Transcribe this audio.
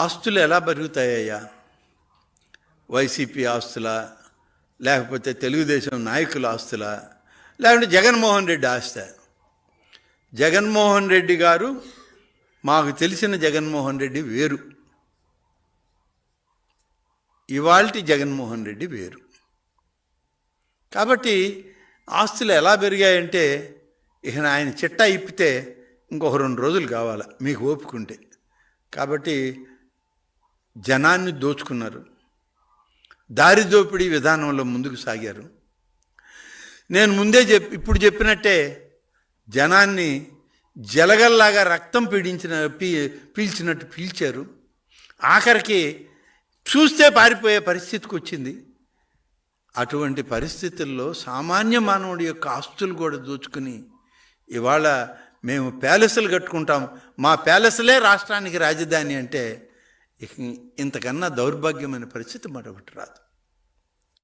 ఆస్తులు ఎలా పెరుగుతాయ్యా? వైసీపీ ఆస్తులా, లేకపోతే తెలుగుదేశం నాయకుల ఆస్తులా, లేకుంటే జగన్మోహన్ రెడ్డి ఆస్తి? జగన్మోహన్ రెడ్డి గారు, మాకు తెలిసిన జగన్మోహన్ రెడ్డి వేరు, ఇవాల్టి జగన్మోహన్ రెడ్డి వేరు. కాబట్టి ఆస్తులు ఎలా పెరిగాయంటే, ఇక ఆయన చిట్టా ఇప్పితే ఇంకొక 2 రోజులు కావాలి మీకు ఓపుకుంటే. కాబట్టి జనాన్ని దోచుకున్నారు, దారి దోపిడీ విధానంలో ముందుకు సాగారు. నేను ముందే ఇప్పుడు చెప్పినట్టే జనాన్ని జలగల్లాగా రక్తం పీల్చినట్టు పీల్చారు. ఆఖరికి చూస్తే పారిపోయే పరిస్థితికి వచ్చింది. అటువంటి పరిస్థితుల్లో సామాన్య మానవుడి యొక్క ఆస్తులు కూడా దోచుకుని ఇవాళ మేము ప్యాలెస్లు కట్టుకుంటాం, మా ప్యాలెస్లే రాష్ట్రానికి రాజధాని అంటే ఇంతకన్నా దౌర్భాగ్యమైన పరిస్థితి మరొకటి రాదు.